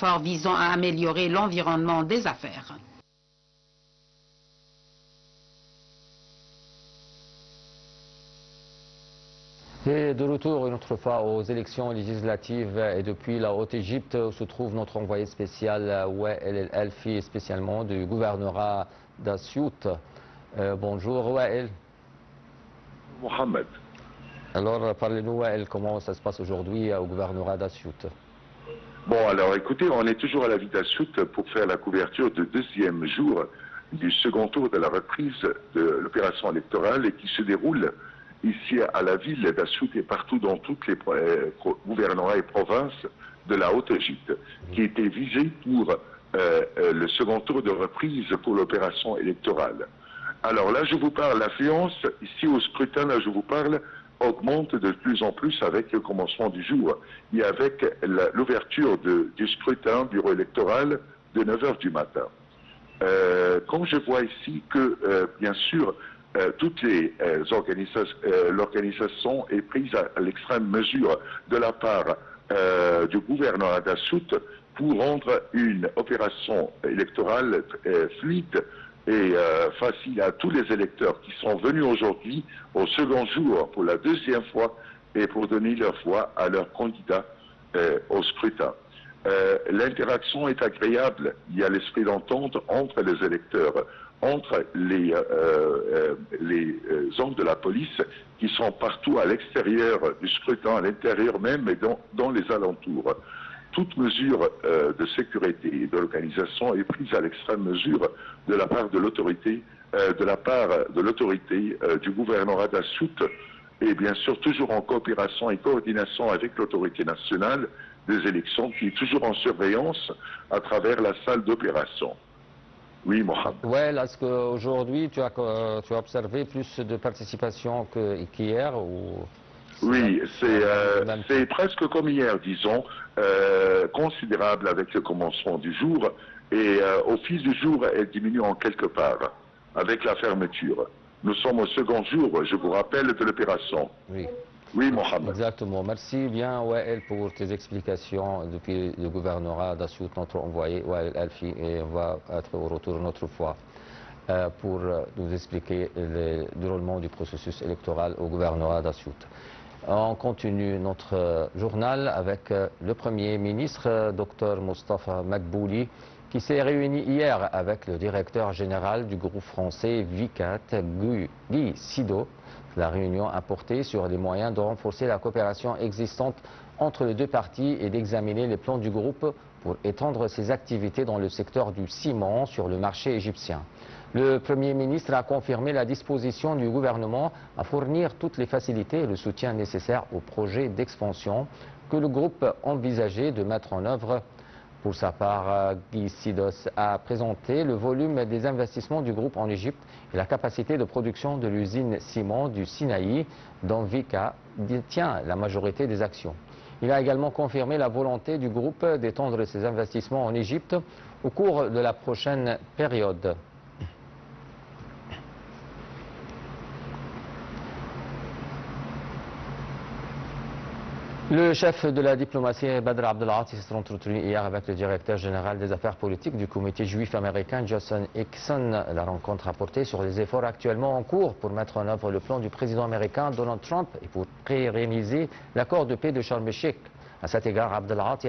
efforts visant à améliorer l'environnement des affaires. Et de retour une autre fois aux élections législatives et depuis la Haute-Égypte où se trouve notre envoyé spécial Wael El Alfi, spécialement du gouvernorat d'Assiout. Bonjour Wael. Mohamed. Alors parlez-nous Wael, comment ça se passe aujourd'hui au gouvernorat d'Assiout? Bon alors écoutez, on est toujours à la ville d'Assiout pour faire la couverture du deuxième jour du second tour de la reprise de l'opération électorale et qui se déroule ici à la ville d'Assiout et partout dans toutes les gouvernorats et provinces de la Haute-Égypte, qui étaient visés pour le second tour de reprise pour l'opération électorale. Alors là, je vous parle, l'affluence ici au scrutin, là je vous parle, augmente de plus en plus avec le commencement du jour et avec l'ouverture du scrutin bureau électoral de 9 h du matin. Comme je vois ici que, bien sûr, toutes les l'organisation est prise à l'extrême mesure de la part du gouvernorat d'Assiout pour rendre une opération électorale fluide et facile à tous les électeurs qui sont venus aujourd'hui au second jour pour la deuxième fois et pour donner leur voix à leur candidat au scrutin. L'interaction est agréable, il y a l'esprit d'entente entre les électeurs, entre les hommes de la police qui sont partout à l'extérieur du scrutin, à l'intérieur même et dans les alentours. Toute mesure de sécurité et d'organisation est prise à l'extrême mesure de la part de l'autorité, du gouvernorat d'Assiout et bien sûr toujours en coopération et coordination avec l'autorité nationale des élections qui est toujours en surveillance à travers la salle d'opération. Oui, Mohamed. Oui, est-ce qu'aujourd'hui tu as observé plus de participation qu'hier ou... Oui, c'est presque comme hier, disons, considérable avec le commencement du jour et au fil du jour, elle diminue en quelque part avec la fermeture. Nous sommes au second jour, je vous rappelle, de l'opération. Oui. Oui, Mohamed. Exactement. Merci bien, Wael, pour tes explications depuis le gouvernorat d'Assiout, notre envoyé, Wael Alfi, et on va être au retour une autre fois pour nous expliquer le déroulement du processus électoral au gouvernorat d'Assiout. On continue notre journal avec le Premier ministre, Dr Moustapha Makbouli, qui s'est réuni hier avec le directeur général du groupe français Vicat, Guy Sido. La réunion a porté sur les moyens de renforcer la coopération existante entre les deux parties et d'examiner les plans du groupe pour étendre ses activités dans le secteur du ciment sur le marché égyptien. Le Premier ministre a confirmé la disposition du gouvernement à fournir toutes les facilités et le soutien nécessaire aux projets d'expansion que le groupe envisageait de mettre en œuvre. Pour sa part, Guy Sidos a présenté le volume des investissements du groupe en Égypte et la capacité de production de l'usine ciment du Sinaï, dont Vika détient la majorité des actions. Il a également confirmé la volonté du groupe d'étendre ses investissements en Égypte au cours de la prochaine période. Le chef de la diplomatie, Badr Abdelati, s'est entretenu hier avec le directeur général des affaires politiques du comité juif américain, Jason Hickson. La rencontre a porté sur les efforts actuellement en cours pour mettre en œuvre le plan du président américain Donald Trump et pour pérenniser l'accord de paix de Sharm el-Sheikh. À cet égard, Abdelati